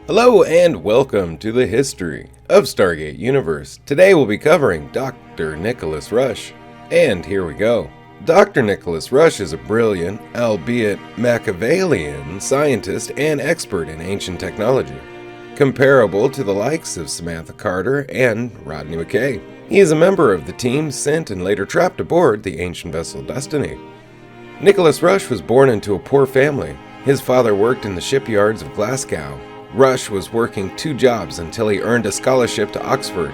Hello and welcome to the history of Stargate Universe. Today we'll be covering Dr. Nicholas Rush. And here we go. Dr. Nicholas Rush is a brilliant, albeit Machiavellian, scientist and expert in ancient technology, comparable to the likes of Samantha Carter and Rodney McKay. He is a member of the team sent and later trapped aboard the ancient vessel Destiny. Nicholas Rush was born into a poor family. His father worked in the shipyards of Glasgow. Rush was working 2 jobs until he earned a scholarship to Oxford.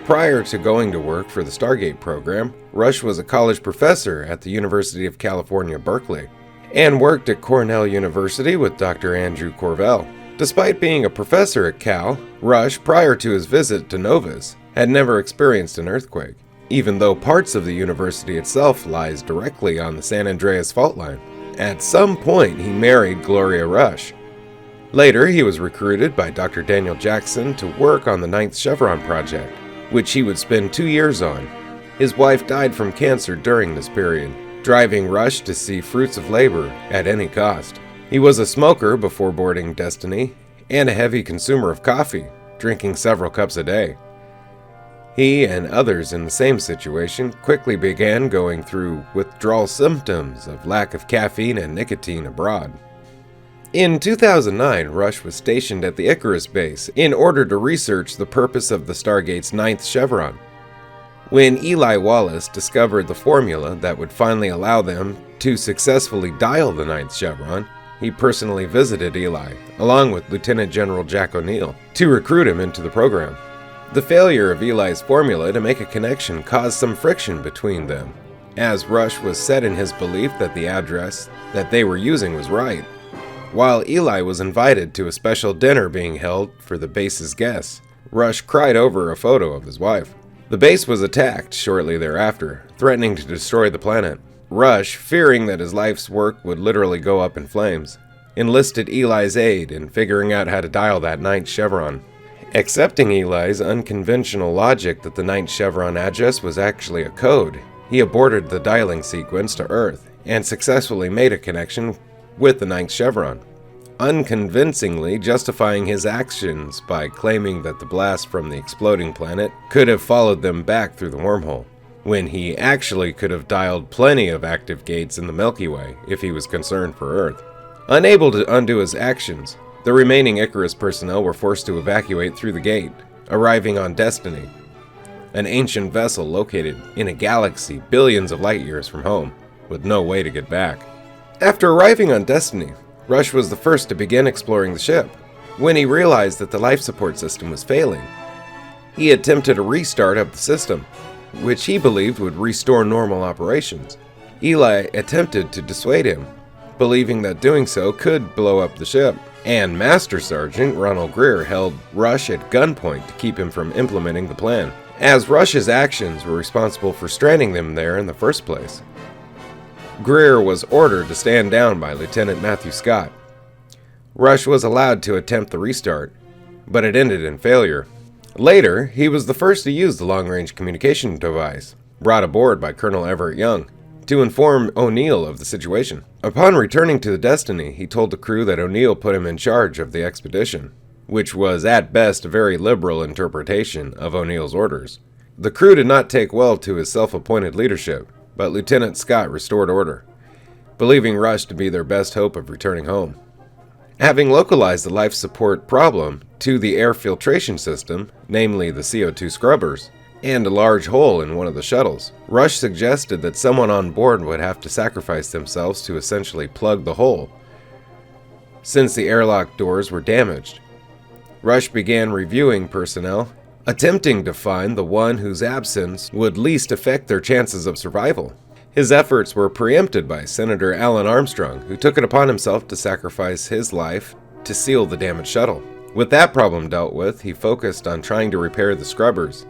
Prior to going to work for the Stargate program, Rush was a college professor at the University of California, Berkeley, and worked at Cornell University with Dr. Andrew Corvell. Despite being a professor at Cal, Rush, prior to his visit to Novus, had never experienced an earthquake, even though parts of the university itself lies directly on the San Andreas fault line. At some point, he married Gloria Rush. Later, he was recruited by Dr. Daniel Jackson to work on the 9th Chevron project, which he would spend 2 years on. His wife died from cancer during this period, driving Rush to see fruits of labor at any cost. He was a smoker before boarding Destiny and a heavy consumer of coffee, drinking several cups a day. He and others in the same situation quickly began going through withdrawal symptoms of lack of caffeine and nicotine abroad. In 2009, Rush was stationed at the Icarus base in order to research the purpose of the Stargate's 9th Chevron. When Eli Wallace discovered the formula that would finally allow them to successfully dial the 9th Chevron, he personally visited Eli, along with Lieutenant General Jack O'Neill, to recruit him into the program. The failure of Eli's formula to make a connection caused some friction between them, as Rush was set in his belief that the address that they were using was right. While Eli was invited to a special dinner being held for the base's guests, Rush cried over a photo of his wife. The base was attacked shortly thereafter, threatening to destroy the planet. Rush, fearing that his life's work would literally go up in flames, enlisted Eli's aid in figuring out how to dial that 9th Chevron. Accepting Eli's unconventional logic that the 9th Chevron address was actually a code, he aborted the dialing sequence to Earth and successfully made a connection with the 9th Chevron, unconvincingly justifying his actions by claiming that the blast from the exploding planet could have followed them back through the wormhole, when he actually could have dialed plenty of active gates in the Milky Way if he was concerned for Earth. Unable to undo his actions, the remaining Icarus personnel were forced to evacuate through the gate, arriving on Destiny, an ancient vessel located in a galaxy billions of light years from home, with no way to get back. After arriving on Destiny, Rush was the first to begin exploring the ship. When he realized that the life support system was failing, he attempted a restart of the system, which he believed would restore normal operations. Eli attempted to dissuade him, believing that doing so could blow up the ship, and Master Sergeant Ronald Greer held Rush at gunpoint to keep him from implementing the plan, as Rush's actions were responsible for stranding them there in the first place. Greer was ordered to stand down by Lieutenant Matthew Scott. Rush was allowed to attempt the restart, but it ended in failure. Later, he was the first to use the long-range communication device, brought aboard by Colonel Everett Young, to inform O'Neill of the situation. Upon returning to the Destiny, he told the crew that O'Neill put him in charge of the expedition, which was at best a very liberal interpretation of O'Neill's orders. The crew did not take well to his self-appointed leadership, but Lieutenant Scott restored order, believing Rush to be their best hope of returning home. Having localized the life support problem to the air filtration system, namely the CO2 scrubbers, and a large hole in one of the shuttles, Rush suggested that someone on board would have to sacrifice themselves to essentially plug the hole, since the airlock doors were damaged. Rush began reviewing personnel, attempting to find the one whose absence would least affect their chances of survival. His efforts were preempted by Senator Alan Armstrong, who took it upon himself to sacrifice his life to seal the damaged shuttle. With that problem dealt with, he focused on trying to repair the scrubbers.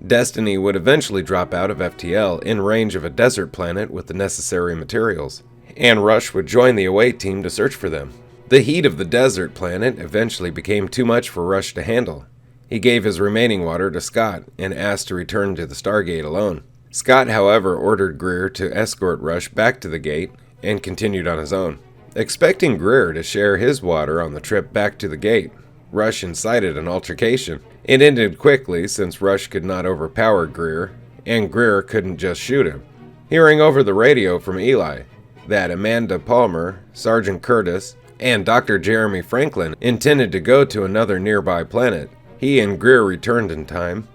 Destiny would eventually drop out of FTL in range of a desert planet with the necessary materials, and Rush would join the away team to search for them. The heat of the desert planet eventually became too much for Rush to handle. He gave his remaining water to Scott and asked to return to the Stargate alone. Scott, however, ordered Greer to escort Rush back to the gate and continued on his own. Expecting Greer to share his water on the trip back to the gate, Rush incited an altercation. It ended quickly since Rush could not overpower Greer, and Greer couldn't just shoot him. Hearing over the radio from Eli that Amanda Palmer, Sergeant Curtis, and Dr. Jeremy Franklin intended to go to another nearby planet, he and Greer returned in time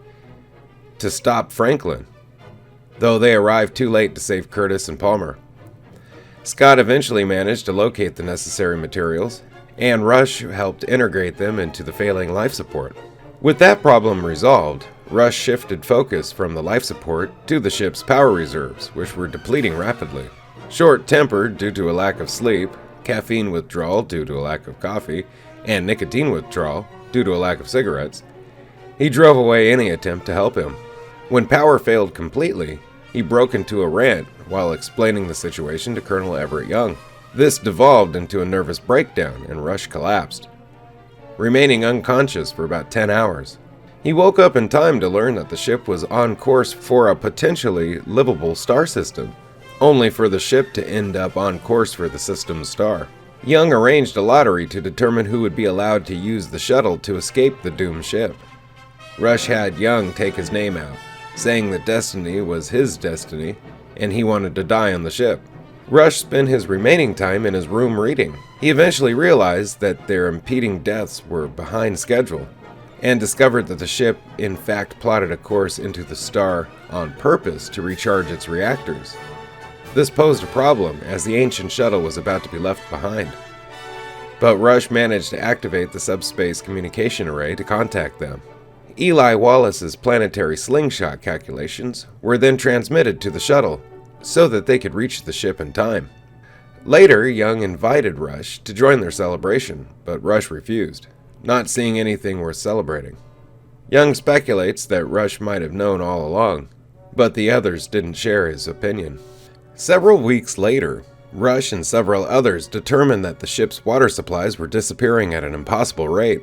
to stop Franklin, though they arrived too late to save Curtis and Palmer. Scott eventually managed to locate the necessary materials, and Rush helped integrate them into the failing life support. With that problem resolved, Rush shifted focus from the life support to the ship's power reserves, which were depleting rapidly. Short-tempered due to a lack of sleep, caffeine withdrawal due to a lack of coffee, and nicotine withdrawal due to a lack of cigarettes, he drove away any attempt to help him. When power failed completely, he broke into a rant while explaining the situation to Colonel Everett Young. This devolved into a nervous breakdown and Rush collapsed, remaining unconscious for about 10 hours. He woke up in time to learn that the ship was on course for a potentially livable star system, only for the ship to end up on course for the system's star. Young arranged a lottery to determine who would be allowed to use the shuttle to escape the doomed ship. Rush had Young take his name out, saying that destiny was his destiny and he wanted to die on the ship. Rush spent his remaining time in his room reading. He eventually realized that their impending deaths were behind schedule, and discovered that the ship in fact plotted a course into the star on purpose to recharge its reactors. This posed a problem as the ancient shuttle was about to be left behind. But Rush managed to activate the subspace communication array to contact them. Eli Wallace's planetary slingshot calculations were then transmitted to the shuttle so that they could reach the ship in time. Later, Young invited Rush to join their celebration, but Rush refused, not seeing anything worth celebrating. Young speculates that Rush might have known all along, but the others didn't share his opinion. Several weeks later, Rush and several others determined that the ship's water supplies were disappearing at an impossible rate.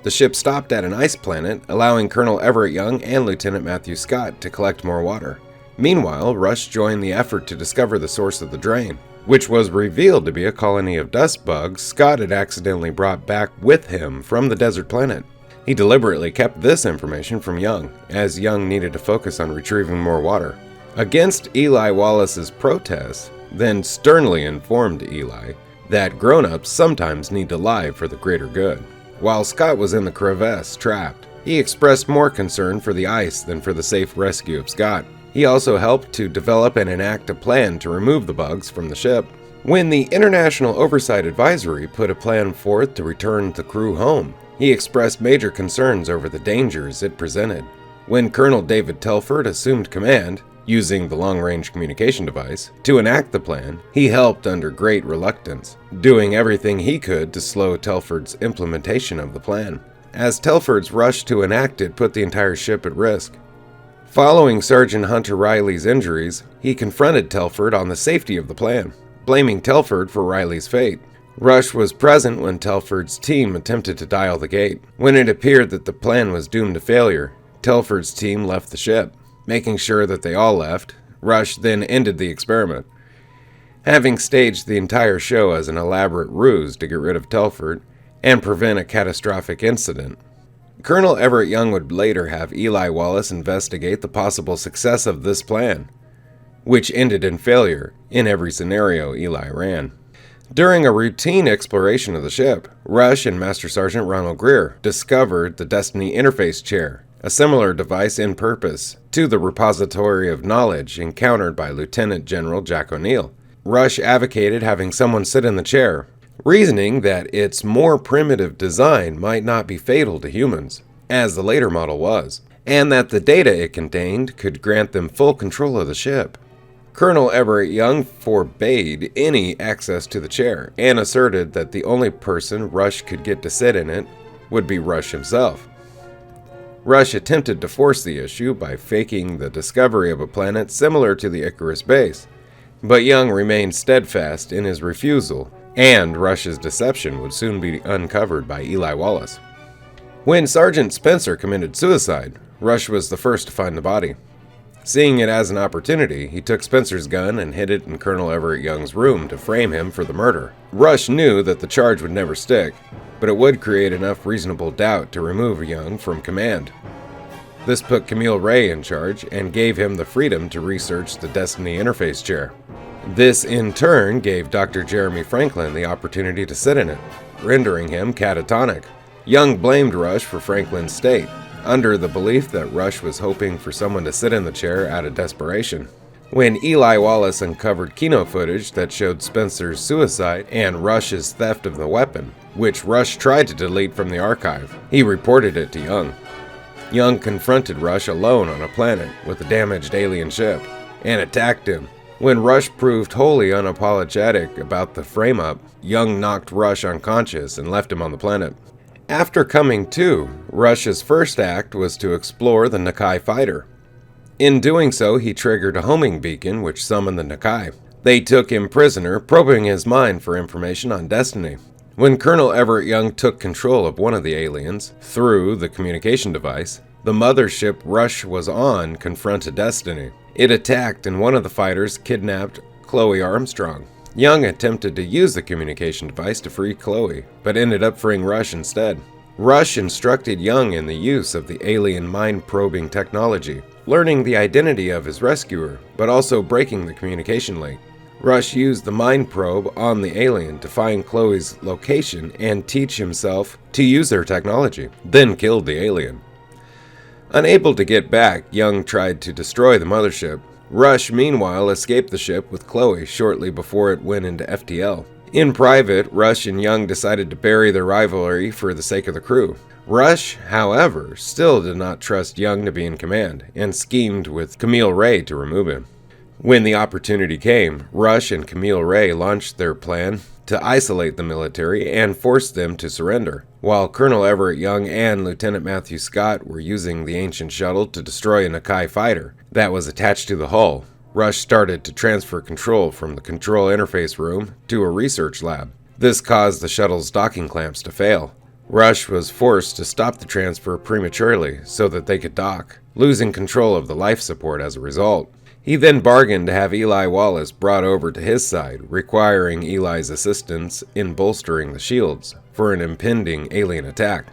The ship stopped at an ice planet, allowing Colonel Everett Young and Lieutenant Matthew Scott to collect more water. Meanwhile, Rush joined the effort to discover the source of the drain, which was revealed to be a colony of dust bugs Scott had accidentally brought back with him from the desert planet. He deliberately kept this information from Young, as Young needed to focus on retrieving more water. Against Eli Wallace's protests, then sternly informed Eli that grown-ups sometimes need to lie for the greater good. While Scott was in the crevasse trapped, he expressed more concern for the ice than for the safe rescue of Scott. He also helped to develop and enact a plan to remove the bugs from the ship. When the International Oversight Advisory put a plan forth to return the crew home, he expressed major concerns over the dangers it presented. When Colonel David Telford assumed command, using the long-range communication device, to enact the plan, he helped under great reluctance, doing everything he could to slow Telford's implementation of the plan, as Telford's rush to enact it put the entire ship at risk. Following Sergeant Hunter Riley's injuries, he confronted Telford on the safety of the plan, blaming Telford for Riley's fate. Rush was present when Telford's team attempted to dial the gate. When it appeared that the plan was doomed to failure, Telford's team left the ship. Making sure that they all left, Rush then ended the experiment, having staged the entire show as an elaborate ruse to get rid of Telford and prevent a catastrophic incident. Colonel Everett Young would later have Eli Wallace investigate the possible success of this plan, which ended in failure in every scenario Eli ran. During a routine exploration of the ship, Rush and Master Sergeant Ronald Greer discovered the Destiny Interface Chair, a similar device in purpose to the repository of knowledge encountered by Lieutenant General Jack O'Neill. Rush advocated having someone sit in the chair, reasoning that its more primitive design might not be fatal to humans, as the later model was, and that the data it contained could grant them full control of the ship. Colonel Everett Young forbade any access to the chair and asserted that the only person Rush could get to sit in it would be Rush himself. Rush attempted to force the issue by faking the discovery of a planet similar to the Icarus base, but Young remained steadfast in his refusal, and Rush's deception would soon be uncovered by Eli Wallace. When Sergeant Spencer committed suicide, Rush was the first to find the body. Seeing it as an opportunity, he took Spencer's gun and hid it in Colonel Everett Young's room to frame him for the murder. Rush knew that the charge would never stick, but it would create enough reasonable doubt to remove Young from command. This put Camille Ray in charge and gave him the freedom to research the Destiny interface chair. This in turn gave Dr. Jeremy Franklin the opportunity to sit in it, rendering him catatonic. Young blamed Rush for Franklin's state, under the belief that Rush was hoping for someone to sit in the chair out of desperation. When Eli Wallace uncovered Kino footage that showed Spencer's suicide and Rush's theft of the weapon, which Rush tried to delete from the archive, he reported it to Young. Young confronted Rush alone on a planet with a damaged alien ship and attacked him. When Rush proved wholly unapologetic about the frame-up, Young knocked Rush unconscious and left him on the planet. After coming to, Rush's first act was to explore the Nakai fighter. In doing so, he triggered a homing beacon which summoned the Nakai. They took him prisoner, probing his mind for information on Destiny. When Colonel Everett Young took control of one of the aliens, through the communication device, the mothership Rush was on confronted Destiny. It attacked and one of the fighters kidnapped Chloe Armstrong. Young attempted to use the communication device to free Chloe, but ended up freeing Rush instead. Rush instructed Young in the use of the alien mind-probing technology, learning the identity of his rescuer, but also breaking the communication link. Rush used the mind probe on the alien to find Chloe's location and teach himself to use their technology, then killed the alien. Unable to get back, Young tried to destroy the mothership. Rush, meanwhile, escaped the ship with Chloe shortly before it went into FTL. In private, Rush and Young decided to bury their rivalry for the sake of the crew. Rush, however, still did not trust Young to be in command, and schemed with Camille Ray to remove him. When the opportunity came, Rush and Camille Ray launched their plan to isolate the military and force them to surrender, while Colonel Everett Young and Lieutenant Matthew Scott were using the ancient shuttle to destroy a Nakai fighter that was attached to the hull. Rush started to transfer control from the control interface room to a research lab. This caused the shuttle's docking clamps to fail. Rush was forced to stop the transfer prematurely so that they could dock, losing control of the life support as a result. He then bargained to have Eli Wallace brought over to his side, requiring Eli's assistance in bolstering the shields for an impending alien attack.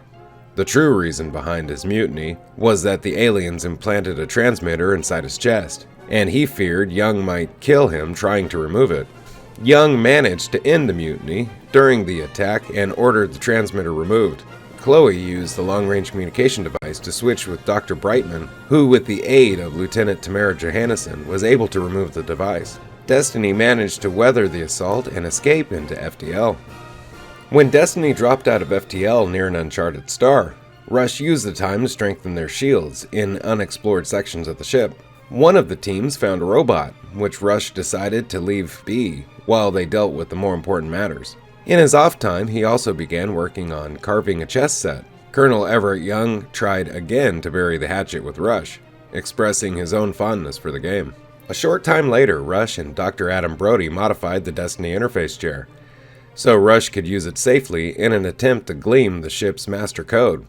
The true reason behind his mutiny was that the aliens implanted a transmitter inside his chest, and he feared Young might kill him trying to remove it. Young managed to end the mutiny during the attack and ordered the transmitter removed. Chloe used the long-range communication device to switch with Dr. Brightman, who, with the aid of Lieutenant Tamara Johannesson, was able to remove the device. Destiny managed to weather the assault and escape into FTL. When Destiny dropped out of FTL near an uncharted star, Rush used the time to strengthen their shields in unexplored sections of the ship. One of the teams found a robot, which Rush decided to leave be while they dealt with the more important matters. In his off time, he also began working on carving a chess set. Colonel Everett Young tried again to bury the hatchet with Rush, expressing his own fondness for the game. A short time later, Rush and Dr. Adam Brody modified the Destiny interface chair, so Rush could use it safely in an attempt to glean the ship's master code.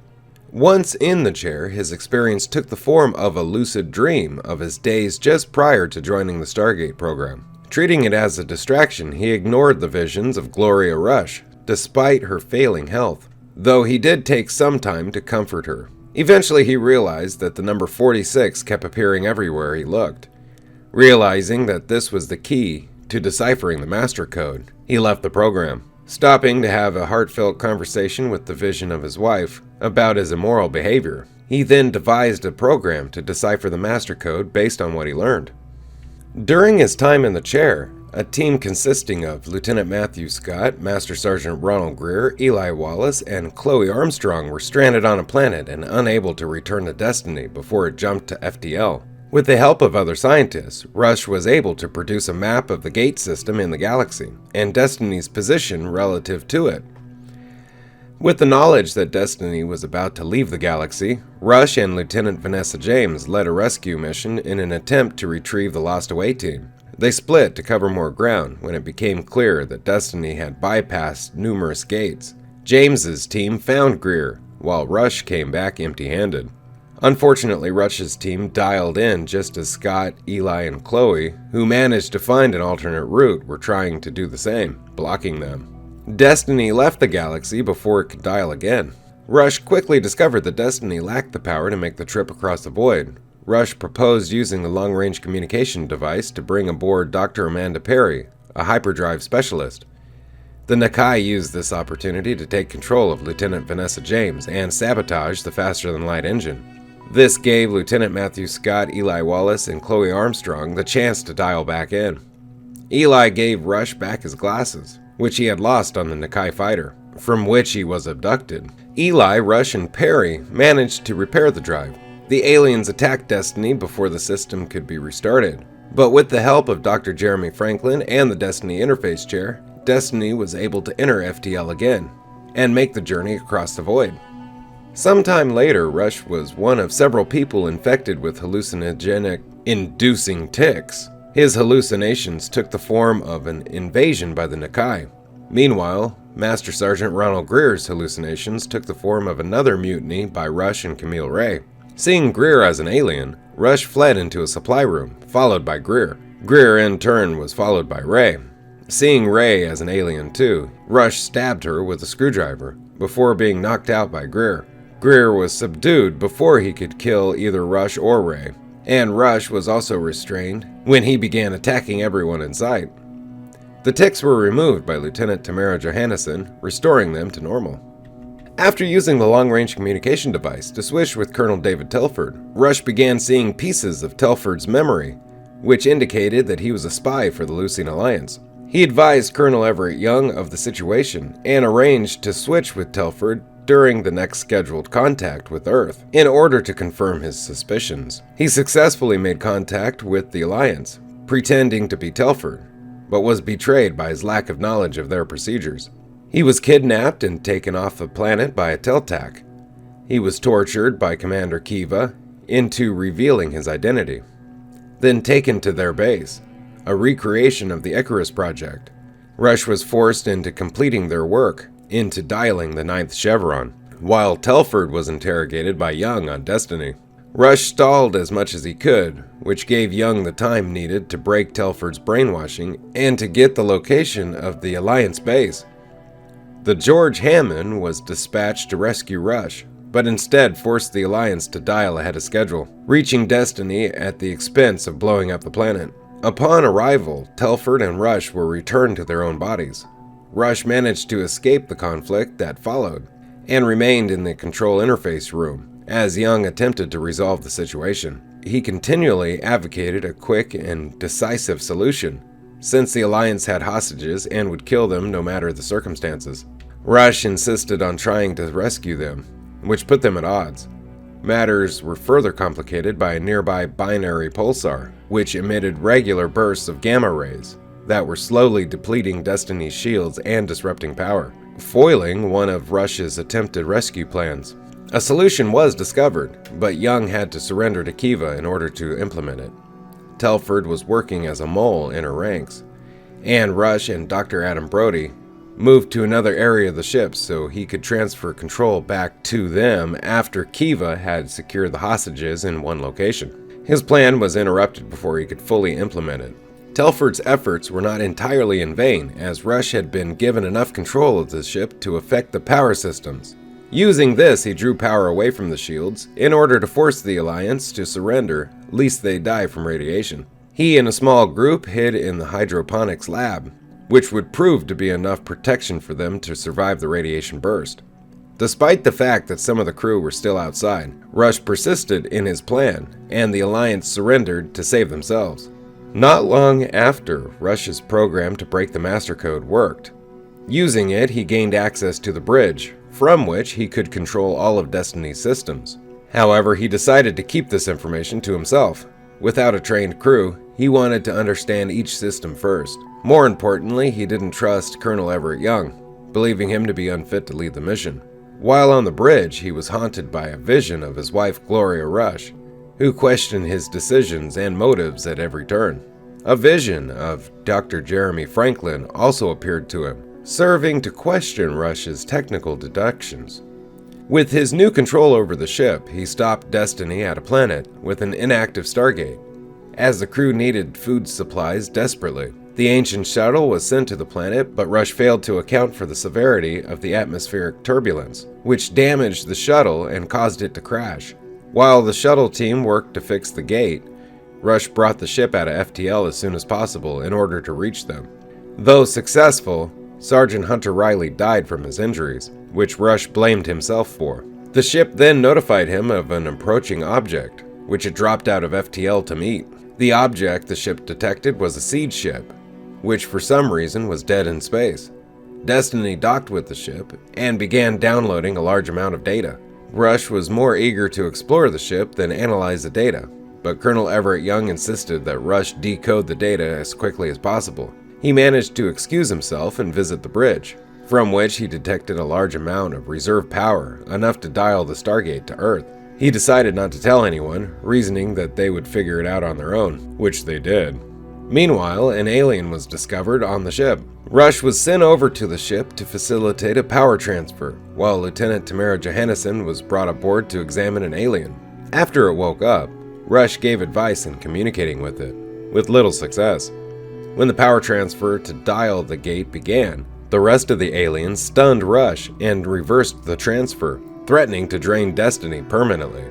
Once in the chair, his experience took the form of a lucid dream of his days just prior to joining the Stargate program. Treating it as a distraction, he ignored the visions of Gloria Rush, despite her failing health, though he did take some time to comfort her. Eventually, he realized that the number 46 kept appearing everywhere he looked. Realizing that this was the key to deciphering the master code, he left the program, stopping to have a heartfelt conversation with the vision of his wife about his immoral behavior. He then devised a program to decipher the master code based on what he learned. During his time in the chair, a team consisting of Lieutenant Matthew Scott, Master Sergeant Ronald Greer, Eli Wallace, and Chloe Armstrong were stranded on a planet and unable to return to Destiny before it jumped to FTL. With the help of other scientists, Rush was able to produce a map of the gate system in the galaxy and Destiny's position relative to it. With the knowledge that Destiny was about to leave the galaxy, Rush and Lieutenant Vanessa James led a rescue mission in an attempt to retrieve the lost away team. They split to cover more ground when it became clear that Destiny had bypassed numerous gates. James's team found Greer, while Rush came back empty-handed. Unfortunately, Rush's team dialed in just as Scott, Eli, and Chloe, who managed to find an alternate route, were trying to do the same, blocking them. Destiny left the galaxy before it could dial again. Rush quickly discovered that Destiny lacked the power to make the trip across the void. Rush proposed using the long-range communication device to bring aboard Dr. Amanda Perry, a hyperdrive specialist. The Nakai used this opportunity to take control of Lieutenant Vanessa James and sabotage the faster-than-light engine. This gave Lieutenant Matthew Scott, Eli Wallace, and Chloe Armstrong the chance to dial back in. Eli gave Rush back his glasses, which he had lost on the Nakai fighter, from which he was abducted. Eli, Rush, and Perry managed to repair the drive. The aliens attacked Destiny before the system could be restarted, but with the help of Dr. Jeremy Franklin and the Destiny Interface Chair, Destiny was able to enter FTL again and make the journey across the void. Sometime later, Rush was one of several people infected with hallucinogenic-inducing tics. His hallucinations took the form of an invasion by the Nakai. Meanwhile, Master Sergeant Ronald Greer's hallucinations took the form of another mutiny by Rush and Camille Ray. Seeing Greer as an alien, Rush fled into a supply room, followed by Greer. Greer, in turn, was followed by Ray. Seeing Ray as an alien too, Rush stabbed her with a screwdriver, before being knocked out by Greer. Greer was subdued before he could kill either Rush or Ray, and Rush was also restrained when he began attacking everyone in sight. The tics were removed by Lieutenant Tamara Johannesson, restoring them to normal. After using the long-range communication device to switch with Colonel David Telford, Rush began seeing pieces of Telford's memory, which indicated that he was a spy for the Lucine Alliance. He advised Colonel Everett Young of the situation and arranged to switch with Telford during the next scheduled contact with Earth, in order to confirm his suspicions. He successfully made contact with the Alliance, pretending to be Telford, but was betrayed by his lack of knowledge of their procedures. He was kidnapped and taken off the planet by a Teltac. He was tortured by Commander Kiva into revealing his identity, then taken to their base, a recreation of the Icarus project. Rush was forced into completing their work, into dialing the 9th chevron, while Telford was interrogated by Young on Destiny. Rush stalled as much as he could, which gave Young the time needed to break Telford's brainwashing and to get the location of the Alliance base. The George Hammond was dispatched to rescue Rush, but instead forced the Alliance to dial ahead of schedule, reaching Destiny at the expense of blowing up the planet. Upon arrival, Telford and Rush were returned to their own bodies. Rush managed to escape the conflict that followed, and remained in the control interface room, as Young attempted to resolve the situation. He continually advocated a quick and decisive solution, since the Alliance had hostages and would kill them no matter the circumstances. Rush insisted on trying to rescue them, which put them at odds. Matters were further complicated by a nearby binary pulsar, which emitted regular bursts of gamma rays that were slowly depleting Destiny's shields and disrupting power, foiling one of Rush's attempted rescue plans. A solution was discovered, but Young had to surrender to Kiva in order to implement it. Telford was working as a mole in her ranks, and Rush and Dr. Adam Brody moved to another area of the ship so he could transfer control back to them after Kiva had secured the hostages in one location. His plan was interrupted before he could fully implement it. Telford's efforts were not entirely in vain, as Rush had been given enough control of the ship to affect the power systems. Using this, he drew power away from the shields in order to force the Alliance to surrender, lest they die from radiation. He and a small group hid in the hydroponics lab, which would prove to be enough protection for them to survive the radiation burst. Despite the fact that some of the crew were still outside, Rush persisted in his plan, and the Alliance surrendered to save themselves. Not long after, Rush's program to break the master code worked. Using it, he gained access to the bridge, from which he could control all of Destiny's systems. However, he decided to keep this information to himself. Without a trained crew, he wanted to understand each system first. More importantly, he didn't trust Colonel Everett Young, believing him to be unfit to lead the mission. While on the bridge, he was haunted by a vision of his wife Gloria Rush, who questioned his decisions and motives at every turn. A vision of Dr. Jeremy Franklin also appeared to him, serving to question Rush's technical deductions. With his new control over the ship, he stopped Destiny at a planet with an inactive Stargate, as the crew needed food supplies desperately. The ancient shuttle was sent to the planet, but Rush failed to account for the severity of the atmospheric turbulence, which damaged the shuttle and caused it to crash. While the shuttle team worked to fix the gate, Rush brought the ship out of FTL as soon as possible in order to reach them. Though successful, Sergeant Hunter Riley died from his injuries, which Rush blamed himself for. The ship then notified him of an approaching object, which it dropped out of FTL to meet. The object the ship detected was a siege ship, which for some reason was dead in space. Destiny docked with the ship and began downloading a large amount of data. Rush was more eager to explore the ship than analyze the data, but Colonel Everett Young insisted that Rush decode the data as quickly as possible. He managed to excuse himself and visit the bridge, from which he detected a large amount of reserve power, enough to dial the Stargate to Earth. He decided not to tell anyone, reasoning that they would figure it out on their own, which they did. Meanwhile, an alien was discovered on the ship. Rush was sent over to the ship to facilitate a power transfer, while Lieutenant Tamara Johannesson was brought aboard to examine an alien. After it woke up, Rush gave advice in communicating with it, with little success. When the power transfer to dial the gate began, the rest of the aliens stunned Rush and reversed the transfer, threatening to drain Destiny permanently.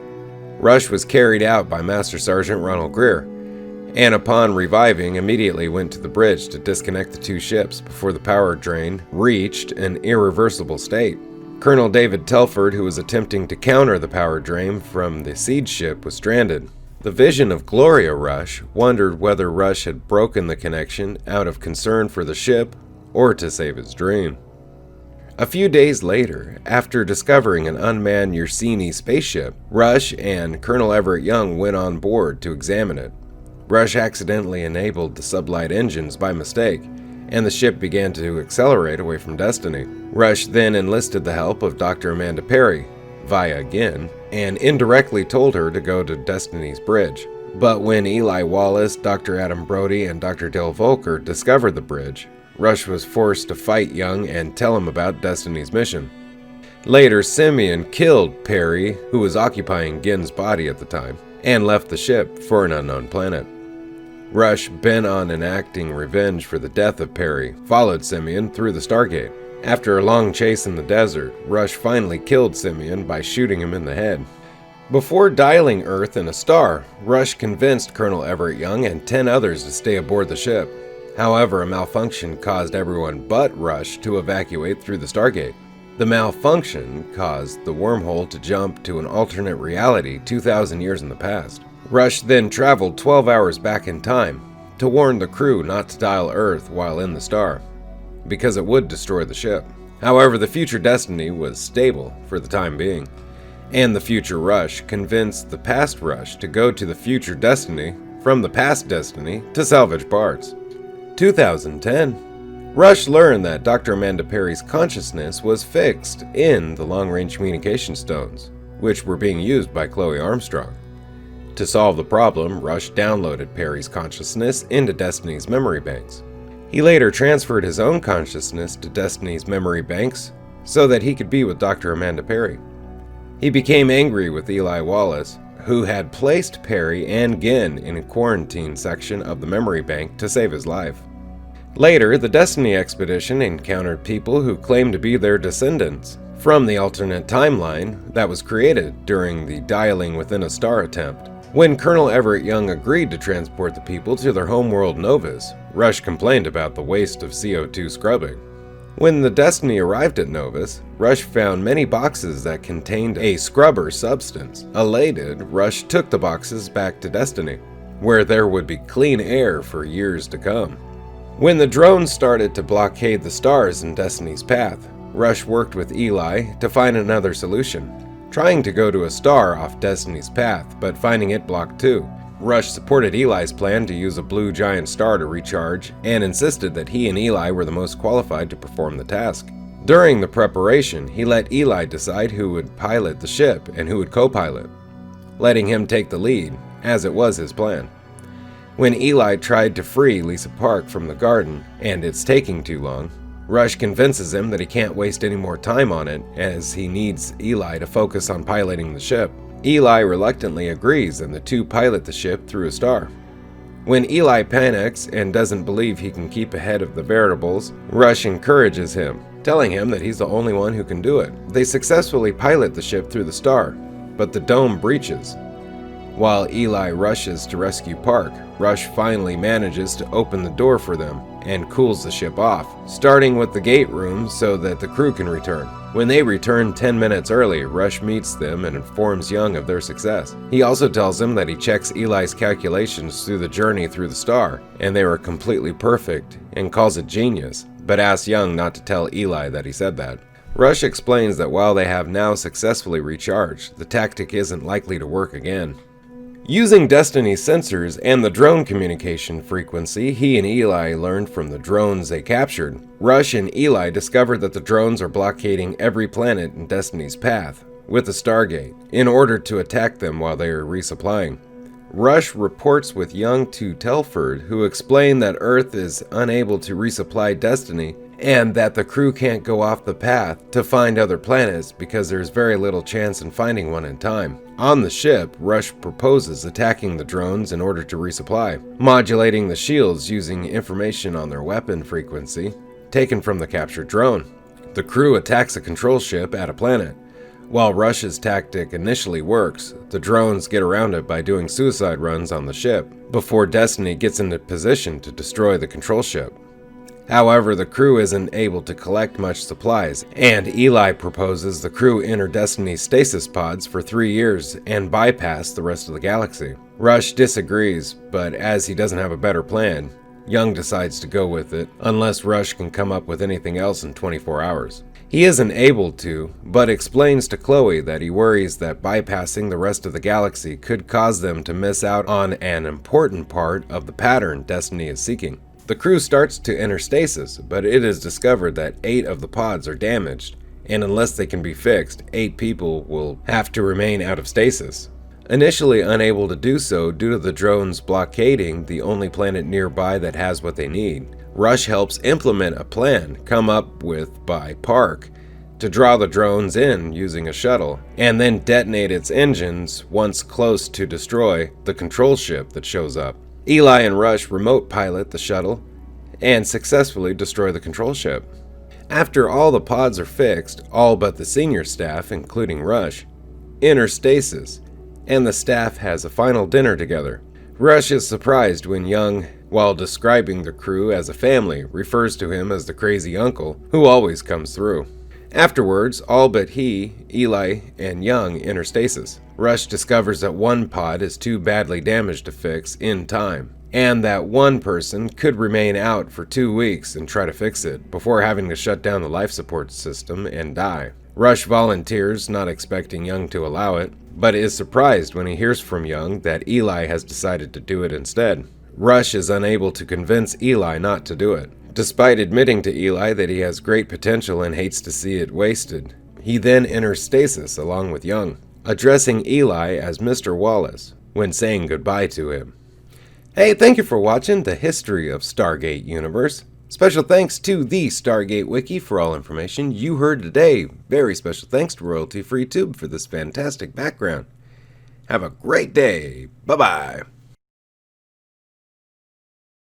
Rush was carried out by Master Sergeant Ronald Greer, and upon reviving immediately went to the bridge to disconnect the two ships before the power drain reached an irreversible state. Colonel David Telford, who was attempting to counter the power drain from the siege ship, was stranded. The vision of Gloria Rush wondered whether Rush had broken the connection out of concern for the ship or to save his dream. A few days later, after discovering an unmanned Yersinia spaceship, Rush and Colonel Everett Young went on board to examine it. Rush accidentally enabled the sublight engines by mistake, and the ship began to accelerate away from Destiny. Rush then enlisted the help of Dr. Amanda Perry, via Ginn, and indirectly told her to go to Destiny's bridge. But when Eli Wallace, Dr. Adam Brody, and Dr. Dale Volker discovered the bridge, Rush was forced to fight Young and tell him about Destiny's mission. Later, Simeon killed Perry, who was occupying Ginn's body at the time, and left the ship for an unknown planet. Rush, bent on enacting revenge for the death of Perry, followed Simeon through the Stargate. After a long chase in the desert, Rush finally killed Simeon by shooting him in the head. Before dialing Earth and a star, Rush convinced Colonel Everett Young and 10 others to stay aboard the ship. However, a malfunction caused everyone but Rush to evacuate through the Stargate. The malfunction caused the wormhole to jump to an alternate reality 2,000 years in the past. Rush then traveled 12 hours back in time to warn the crew not to dial Earth while in the star, because it would destroy the ship. However, the future Destiny was stable for the time being, and the future Rush convinced the past Rush to go to the future Destiny from the past Destiny to salvage parts. 2010. Rush learned that Dr. Amanda Perry's consciousness was fixed in the long-range communication stones, which were being used by Chloe Armstrong. To solve the problem, Rush downloaded Perry's consciousness into Destiny's memory banks. He later transferred his own consciousness to Destiny's memory banks so that he could be with Dr. Amanda Perry. He became angry with Eli Wallace, who had placed Perry and Ginn in a quarantine section of the memory bank to save his life. Later, the Destiny expedition encountered people who claimed to be their descendants from the alternate timeline that was created during the dialing within a star attempt. When Colonel Everett Young agreed to transport the people to their homeworld Novus, Rush complained about the waste of CO2 scrubbing. When the Destiny arrived at Novus, Rush found many boxes that contained a scrubber substance. Elated, Rush took the boxes back to Destiny, where there would be clean air for years to come. When the drones started to blockade the stars in Destiny's path, Rush worked with Eli to find another solution, trying to go to a star off Destiny's path, but finding it blocked too. Rush supported Eli's plan to use a blue giant star to recharge and insisted that he and Eli were the most qualified to perform the task. During the preparation, he let Eli decide who would pilot the ship and who would co-pilot, letting him take the lead, as it was his plan. When Eli tried to free Lisa Park from the garden, and it's taking too long, Rush convinces him that he can't waste any more time on it, as he needs Eli to focus on piloting the ship. Eli reluctantly agrees, and the two pilot the ship through a star. When Eli panics and doesn't believe he can keep ahead of the Veritables, Rush encourages him, telling him that he's the only one who can do it. They successfully pilot the ship through the star, but the dome breaches. While Eli rushes to rescue Park, Rush finally manages to open the door for them and cools the ship off, starting with the gate room so that the crew can return. When they return 10 minutes early, Rush meets them and informs Young of their success. He also tells them that he checks Eli's calculations through the journey through the star, and they were completely perfect, and calls it genius, but asks Young not to tell Eli that he said that. Rush explains that while they have now successfully recharged, the tactic isn't likely to work again. Using Destiny's sensors and the drone communication frequency he and Eli learned from the drones they captured, Rush and Eli discovered that the drones are blockading every planet in Destiny's path with the Stargate in order to attack them while they are resupplying. Rush reports with Young to Telford, who explain that Earth is unable to resupply Destiny and that the crew can't go off the path to find other planets because there's very little chance in finding one in time. On the ship, Rush proposes attacking the drones in order to resupply, modulating the shields using information on their weapon frequency taken from the captured drone. The crew attacks a control ship at a planet. While Rush's tactic initially works, the drones get around it by doing suicide runs on the ship before Destiny gets into position to destroy the control ship. However, the crew isn't able to collect much supplies, and Eli proposes the crew enter Destiny's stasis pods for 3 years and bypass the rest of the galaxy. Rush disagrees, but as he doesn't have a better plan, Young decides to go with it unless Rush can come up with anything else in 24 hours. He isn't able to, but explains to Chloe that he worries that bypassing the rest of the galaxy could cause them to miss out on an important part of the pattern Destiny is seeking. The crew starts to enter stasis, but it is discovered that 8 of the pods are damaged, and unless they can be fixed, 8 people will have to remain out of stasis. Initially unable to do so due to the drones blockading the only planet nearby that has what they need, Rush helps implement a plan come up with by Park to draw the drones in using a shuttle, and then detonate its engines once close to destroy the control ship that shows up. Eli and Rush remote pilot the shuttle and successfully destroy the control ship. After all the pods are fixed, all but the senior staff, including Rush, enter stasis, and the staff has a final dinner together. Rush is surprised when Young, while describing the crew as a family, refers to him as the crazy uncle who always comes through. Afterwards, all but he, Eli, and Young enter stasis. Rush discovers that one pod is too badly damaged to fix in time, and that one person could remain out for 2 weeks and try to fix it before having to shut down the life support system and die. Rush volunteers, not expecting Young to allow it, but is surprised when he hears from Young that Eli has decided to do it instead. Rush is unable to convince Eli not to do it, despite admitting to Eli that he has great potential and hates to see it wasted. He then enters stasis along with Young, addressing Eli as Mr. Wallace when saying goodbye to him. Hey, thank you for watching the history of Stargate Universe. Special thanks to the Stargate Wiki for all information you heard today. Very special thanks to Royalty Free Tube for this fantastic background. Have a great day. Bye-bye.